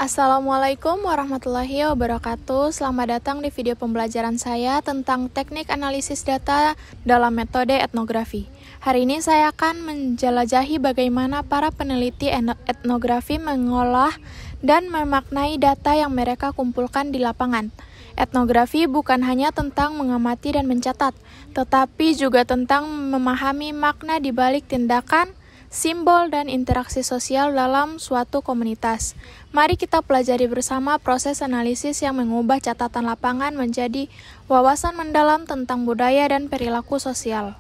Assalamualaikum warahmatullahi wabarakatuh. Selamat datang di video pembelajaran saya tentang teknik analisis data dalam metode etnografi. Hari ini saya akan menjelajahi bagaimana para peneliti etnografi mengolah dan memaknai data yang mereka kumpulkan di lapangan. Etnografi bukan hanya tentang mengamati dan mencatat, tetapi juga tentang memahami makna di balik tindakan, simbol, dan interaksi sosial dalam suatu komunitas. Mari kita pelajari bersama proses analisis yang mengubah catatan lapangan menjadi wawasan mendalam tentang budaya dan perilaku sosial.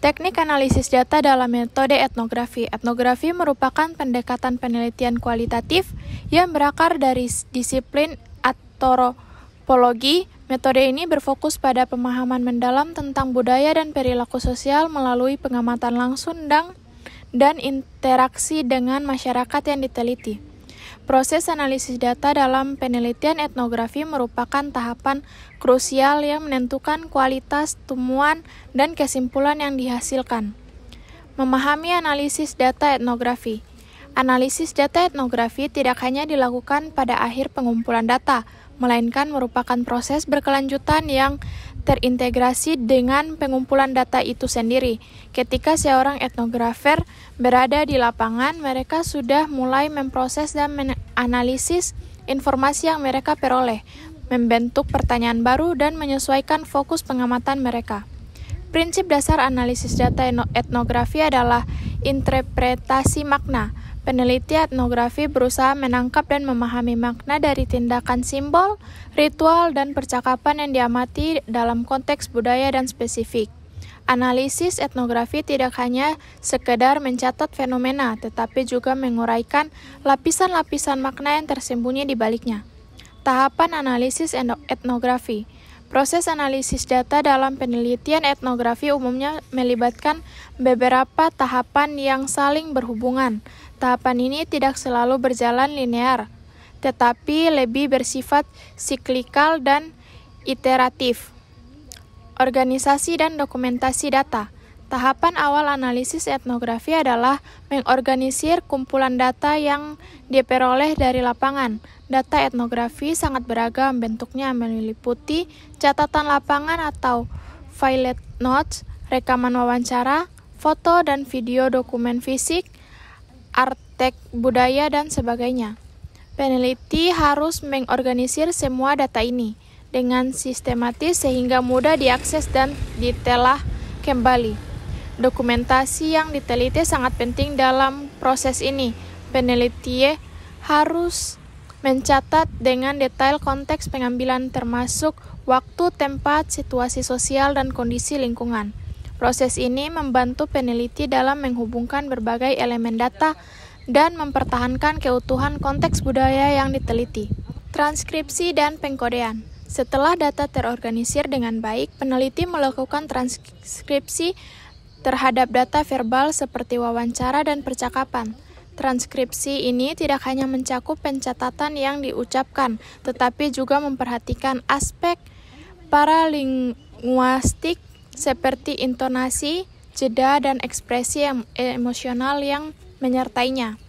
Teknik analisis data dalam metode etnografi. Etnografi merupakan pendekatan penelitian kualitatif yang berakar dari disiplin antropologi. Metode ini berfokus pada pemahaman mendalam tentang budaya dan perilaku sosial melalui pengamatan langsung dan interaksi dengan masyarakat yang diteliti. Proses analisis data dalam penelitian etnografi merupakan tahapan krusial yang menentukan kualitas temuan dan kesimpulan yang dihasilkan. Memahami analisis data etnografi. Analisis data etnografi tidak hanya dilakukan pada akhir pengumpulan data, melainkan merupakan proses berkelanjutan yang terintegrasi dengan pengumpulan data itu sendiri. Ketika seorang etnografer berada di lapangan, mereka sudah mulai memproses dan menganalisis informasi yang mereka peroleh, membentuk pertanyaan baru, dan menyesuaikan fokus pengamatan mereka. Prinsip dasar analisis data etnografi adalah interpretasi makna. Peneliti etnografi berusaha menangkap dan memahami makna dari tindakan simbol, ritual, dan percakapan yang diamati dalam konteks budaya dan spesifik. Analisis etnografi tidak hanya sekedar mencatat fenomena, tetapi juga menguraikan lapisan-lapisan makna yang tersembunyi di baliknya. Tahapan analisis etnografi. Proses analisis data dalam penelitian etnografi umumnya melibatkan beberapa tahapan yang saling berhubungan. Tahapan ini tidak selalu berjalan linear, tetapi lebih bersifat siklikal dan iteratif. Organisasi dan dokumentasi data. Tahapan awal analisis etnografi adalah mengorganisir kumpulan data yang diperoleh dari lapangan. Data etnografi sangat beragam, bentuknya meliputi catatan lapangan atau field notes, rekaman wawancara, foto dan video dokumen fisik, artefak budaya, dan sebagainya. Peneliti harus mengorganisir semua data ini dengan sistematis sehingga mudah diakses dan ditelah kembali. Dokumentasi yang diteliti sangat penting dalam proses ini. Peneliti harus mencatat dengan detail konteks pengambilan termasuk waktu, tempat, situasi sosial, dan kondisi lingkungan. Proses ini membantu peneliti dalam menghubungkan berbagai elemen data dan mempertahankan keutuhan konteks budaya yang diteliti. Transkripsi dan pengkodean. Setelah data terorganisir dengan baik, peneliti melakukan transkripsi terhadap data verbal seperti wawancara dan percakapan. Transkripsi ini tidak hanya mencakup pencatatan yang diucapkan, tetapi juga memperhatikan aspek paralinguistik seperti intonasi, jeda, dan ekspresi emosional yang menyertainya.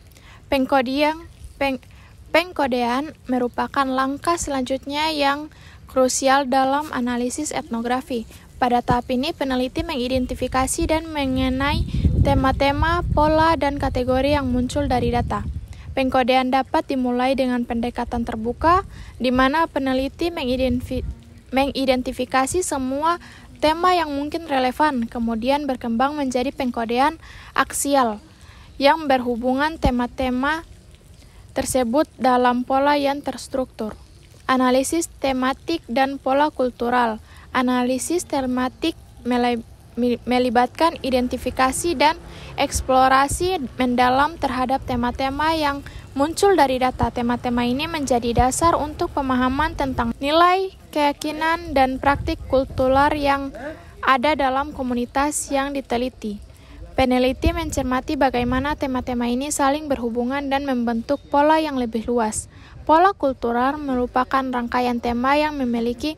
Pengkodean merupakan langkah selanjutnya yang krusial dalam analisis etnografi. Pada tahap ini, peneliti mengidentifikasi dan mengenai tema-tema, pola, dan kategori yang muncul dari data. Pengkodean dapat dimulai dengan pendekatan terbuka, di mana peneliti mengidentifikasi semua tema yang mungkin relevan, kemudian berkembang menjadi pengkodean aksial, yang berhubungan tema-tema tersebut dalam pola yang terstruktur. Analisis tematik dan pola kultural. Analisis tematik melibatkan identifikasi dan eksplorasi mendalam terhadap tema-tema yang muncul dari data. Tema-tema ini menjadi dasar untuk pemahaman tentang nilai, keyakinan, dan praktik kultural yang ada dalam komunitas yang diteliti. Peneliti mencermati bagaimana tema-tema ini saling berhubungan dan membentuk pola yang lebih luas. Pola kultural merupakan rangkaian tema yang memiliki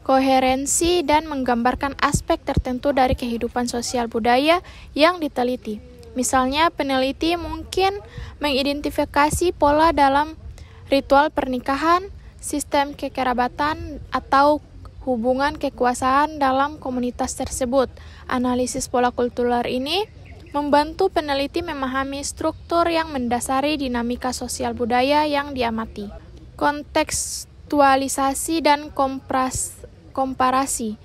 koherensi dan menggambarkan aspek tertentu dari kehidupan sosial budaya yang diteliti. Misalnya, peneliti mungkin mengidentifikasi pola dalam ritual pernikahan, sistem kekerabatan, atau hubungan kekuasaan dalam komunitas tersebut. Analisis pola kultural ini membantu peneliti memahami struktur yang mendasari dinamika sosial budaya yang diamati. Kontekstualisasi dan komparasi.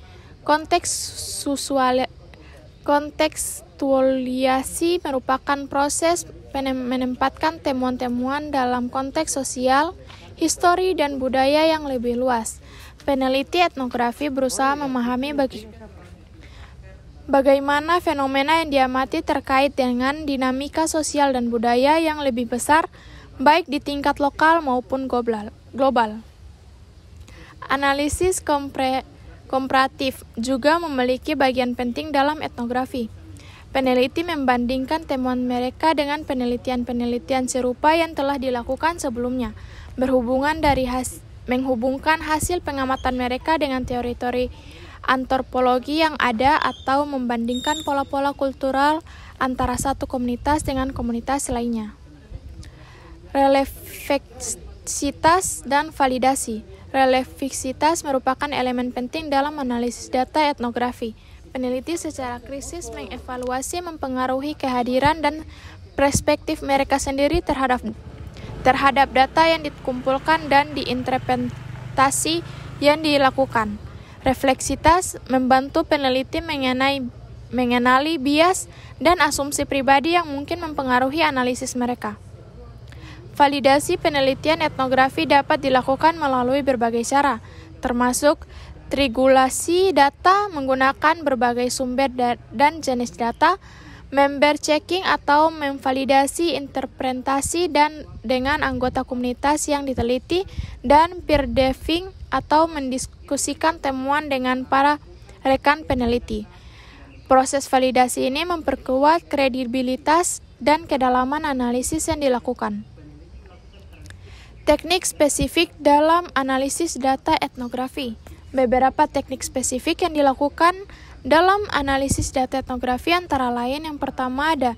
Kontekstualisasi merupakan proses menempatkan temuan-temuan dalam konteks sosial, histori, dan budaya yang lebih luas. Peneliti etnografi berusaha memahami bagaimana fenomena yang diamati terkait dengan dinamika sosial dan budaya yang lebih besar, baik di tingkat lokal maupun global. Analisis komparatif juga memiliki bagian penting dalam etnografi. Peneliti membandingkan temuan mereka dengan penelitian-penelitian serupa yang telah dilakukan sebelumnya, menghubungkan hasil pengamatan mereka dengan teori-teori antropologi yang ada atau membandingkan pola-pola kultural antara satu komunitas dengan komunitas lainnya. Relevansitas dan validasi. Relevansitas merupakan elemen penting dalam analisis data etnografi. Peneliti secara kritis mengevaluasi mempengaruhi kehadiran dan perspektif mereka sendiri terhadap data yang dikumpulkan dan diinterpretasi yang dilakukan. Refleksitas membantu peneliti mengenali bias dan asumsi pribadi yang mungkin mempengaruhi analisis mereka. Validasi penelitian etnografi dapat dilakukan melalui berbagai cara, termasuk triangulasi data menggunakan berbagai sumber dan jenis data, member checking atau memvalidasi interpretasi dengan anggota komunitas yang diteliti, dan peer reviewing atau mendiskusikan temuan dengan para rekan peneliti. Proses validasi ini memperkuat kredibilitas dan kedalaman analisis yang dilakukan. Teknik spesifik dalam analisis data etnografi. Beberapa teknik spesifik yang dilakukan dalam analisis data etnografi antara lain yang pertama ada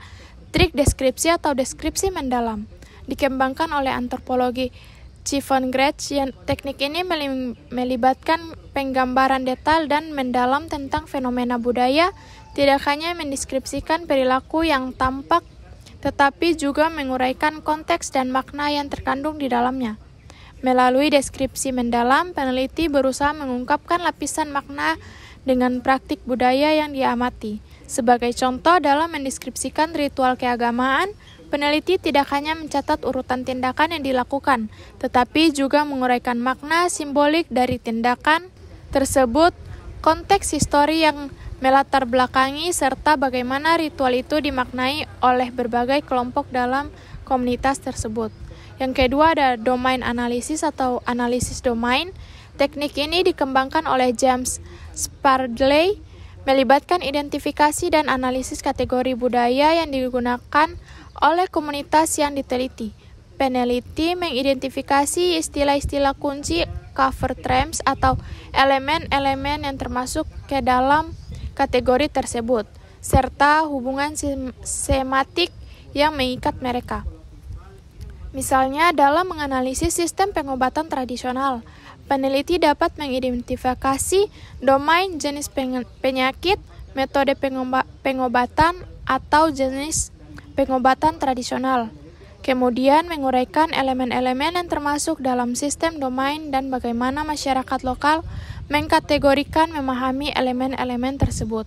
trik deskripsi atau deskripsi mendalam. Dikembangkan oleh antropologi Chiffon Gretsch, teknik ini melibatkan penggambaran detail dan mendalam tentang fenomena budaya, tidak hanya mendeskripsikan perilaku yang tampak, tetapi juga menguraikan konteks dan makna yang terkandung di dalamnya. Melalui deskripsi mendalam, peneliti berusaha mengungkapkan lapisan makna dengan praktik budaya yang diamati. Sebagai contoh, dalam mendeskripsikan ritual keagamaan, peneliti tidak hanya mencatat urutan tindakan yang dilakukan, tetapi juga menguraikan makna simbolik dari tindakan tersebut, konteks histori yang melatar belakangi, serta bagaimana ritual itu dimaknai oleh berbagai kelompok dalam komunitas tersebut. Yang kedua ada domain analisis atau analisis domain. Teknik ini dikembangkan oleh James Spradley, melibatkan identifikasi dan analisis kategori budaya yang digunakan oleh komunitas yang diteliti. Peneliti mengidentifikasi istilah-istilah kunci, cover terms, atau elemen-elemen yang termasuk ke dalam kategori tersebut, serta hubungan sematik yang mengikat mereka. Misalnya, dalam menganalisis sistem pengobatan tradisional, peneliti dapat mengidentifikasi domain jenis penyakit, metode pengobatan, atau jenis pengobatan tradisional. Kemudian menguraikan elemen-elemen yang termasuk dalam sistem domain dan bagaimana masyarakat lokal mengkategorikan memahami elemen-elemen tersebut.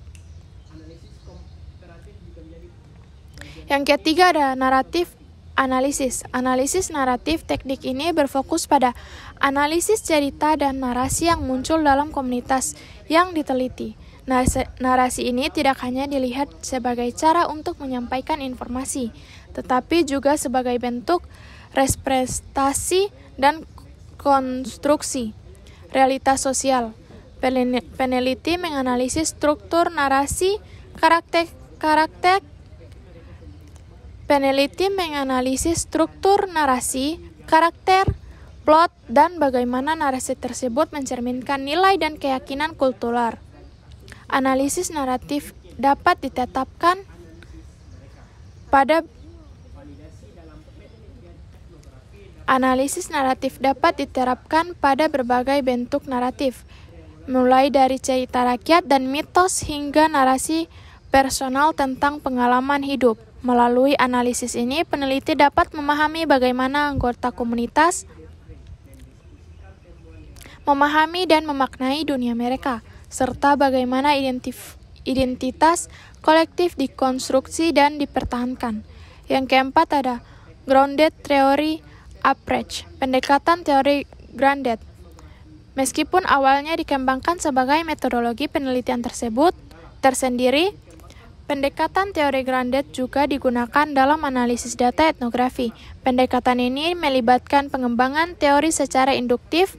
Yang ketiga ada naratif analisis. Analisis naratif, teknik ini berfokus pada analisis cerita dan narasi yang muncul dalam komunitas yang diteliti. Narasi ini tidak hanya dilihat sebagai cara untuk menyampaikan informasi, tetapi juga sebagai bentuk representasi dan konstruksi realitas sosial. Peneliti menganalisis struktur narasi, karakter, plot, dan bagaimana narasi tersebut mencerminkan nilai dan keyakinan kultural. Analisis naratif dapat ditetapkan Pada analisis naratif dapat diterapkan pada berbagai bentuk naratif, mulai dari cerita rakyat dan mitos hingga narasi personal tentang pengalaman hidup. Melalui analisis ini, peneliti dapat memahami bagaimana anggota komunitas memahami dan memaknai dunia mereka, serta bagaimana identitas kolektif dikonstruksi dan dipertahankan. Yang keempat ada grounded theory approach, pendekatan teori grounded. Meskipun awalnya dikembangkan sebagai metodologi penelitian tersendiri, pendekatan teori grounded juga digunakan dalam analisis data etnografi. Pendekatan ini melibatkan pengembangan teori secara induktif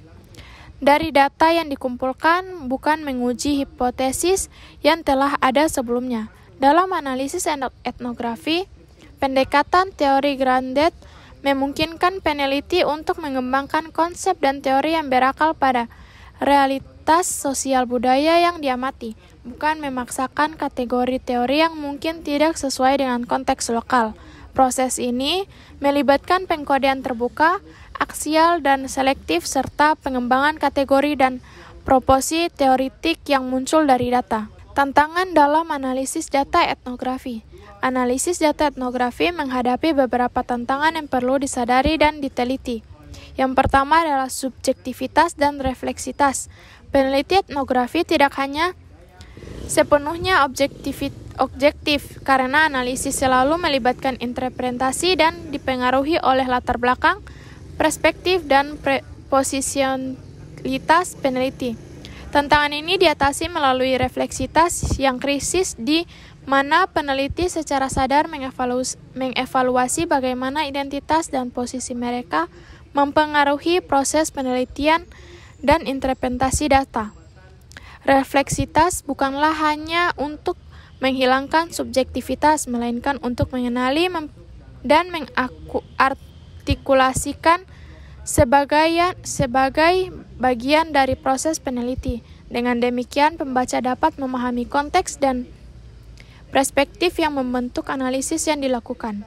dari data yang dikumpulkan, bukan menguji hipotesis yang telah ada sebelumnya. Dalam analisis etnografi, pendekatan teori grounded memungkinkan peneliti untuk mengembangkan konsep dan teori yang berakar pada realitas sosial budaya yang diamati, bukan memaksakan kategori teori yang mungkin tidak sesuai dengan konteks lokal. Proses ini melibatkan pengkodean terbuka, aksial dan selektif, serta pengembangan kategori dan proporsi teoritik yang muncul dari data. Tantangan dalam analisis data etnografi. Analisis data etnografi menghadapi beberapa tantangan yang perlu disadari dan diteliti. Yang pertama adalah subjektivitas dan refleksitas. Peneliti etnografi tidak hanya sepenuhnya objektif karena analisis selalu melibatkan interpretasi dan dipengaruhi oleh latar belakang, perspektif, dan posisionalitas peneliti. Tantangan ini diatasi melalui refleksitas yang krisis, di mana peneliti secara sadar mengevaluasi bagaimana identitas dan posisi mereka mempengaruhi proses penelitian dan interpretasi data. Refleksitas bukanlah hanya untuk menghilangkan subjektivitas, melainkan untuk mengenali dan mengartikulasikan sebagai bagian dari proses peneliti. Dengan demikian, pembaca dapat memahami konteks dan perspektif yang membentuk analisis yang dilakukan.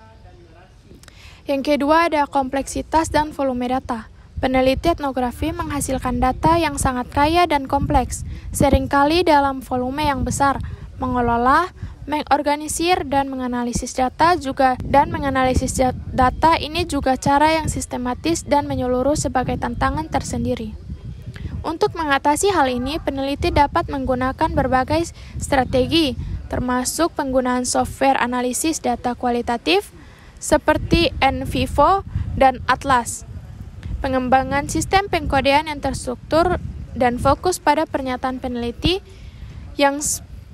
Yang kedua ada kompleksitas dan volume data. Peneliti etnografi menghasilkan data yang sangat kaya dan kompleks, seringkali dalam volume yang besar. Mengelola, mengorganisir, dan menganalisis data ini juga cara yang sistematis dan menyeluruh sebagai tantangan tersendiri. Untuk mengatasi hal ini, peneliti dapat menggunakan berbagai strategi, termasuk penggunaan software analisis data kualitatif seperti NVivo dan Atlas, pengembangan sistem pengkodean yang terstruktur dan fokus pada pernyataan peneliti yang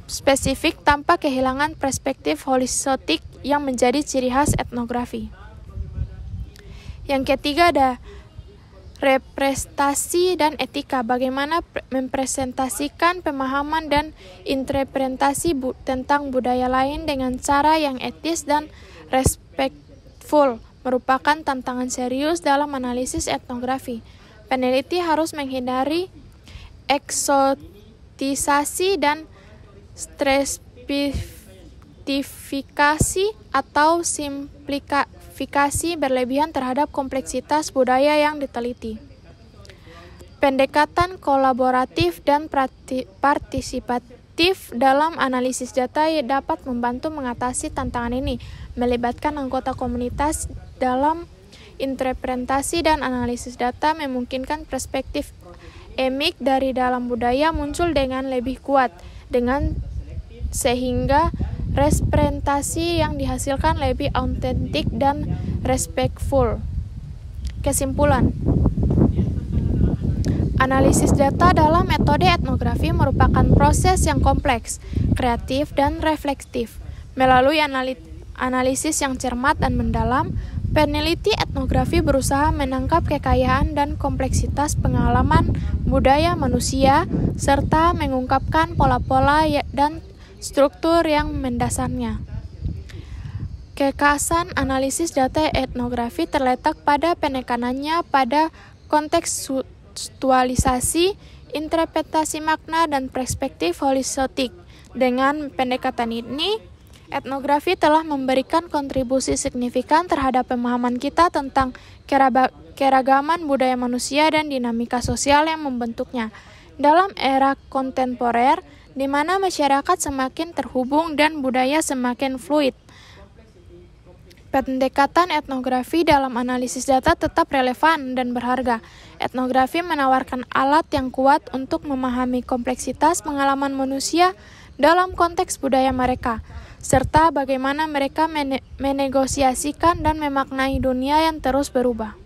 spesifik tanpa kehilangan perspektif holistik yang menjadi ciri khas etnografi. Yang ketiga ada representasi dan etika, bagaimana mempresentasikan pemahaman dan interpretasi tentang budaya lain dengan cara yang etis dan respectful merupakan tantangan serius dalam analisis etnografi. Peneliti harus menghindari eksotisasi dan stratifikasi atau simplifikasi berlebihan terhadap kompleksitas budaya yang diteliti. Pendekatan kolaboratif dan partisipatif dalam analisis data dapat membantu mengatasi tantangan ini, melibatkan anggota komunitas dalam interpretasi dan analisis data, memungkinkan perspektif emik dari dalam budaya muncul dengan lebih kuat, sehingga representasi yang dihasilkan lebih autentik dan respectful. Kesimpulan, analisis data dalam metode etnografi merupakan proses yang kompleks, kreatif, dan reflektif. Melalui analisis yang cermat dan mendalam, peneliti etnografi berusaha menangkap kekayaan dan kompleksitas pengalaman budaya manusia, serta mengungkapkan pola-pola dan struktur yang mendasarnya. Kekhasan analisis data etnografi terletak pada penekanannya pada kontekstualisasi, interpretasi makna, dan perspektif holistik. Dengan pendekatan ini, Etnografi telah memberikan kontribusi signifikan terhadap pemahaman kita tentang keragaman budaya manusia dan dinamika sosial yang membentuknya. Dalam era kontemporer, di mana masyarakat semakin terhubung dan budaya semakin fluid, pendekatan etnografi dalam analisis data tetap relevan dan berharga. Etnografi menawarkan alat yang kuat untuk memahami kompleksitas pengalaman manusia dalam konteks budaya mereka, serta bagaimana mereka menegosiasikan dan memaknai dunia yang terus berubah.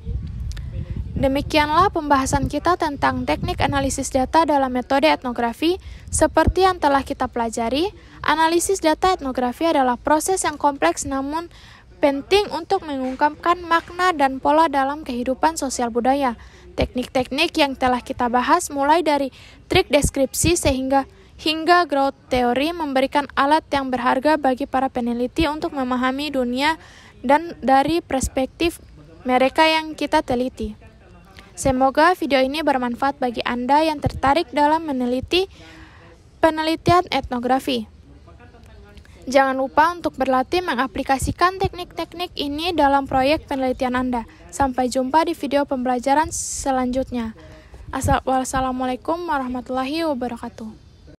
Demikianlah pembahasan kita tentang teknik analisis data dalam metode etnografi. Seperti yang telah kita pelajari, analisis data etnografi adalah proses yang kompleks namun penting untuk mengungkapkan makna dan pola dalam kehidupan sosial budaya. Teknik-teknik yang telah kita bahas mulai dari trik deskripsi hingga growth theory memberikan alat yang berharga bagi para peneliti untuk memahami dunia dan dari perspektif mereka yang kita teliti. Semoga video ini bermanfaat bagi Anda yang tertarik dalam meneliti penelitian etnografi. Jangan lupa untuk berlatih mengaplikasikan teknik-teknik ini dalam proyek penelitian Anda. Sampai jumpa di video pembelajaran selanjutnya. Wassalamualaikum warahmatullahi wabarakatuh.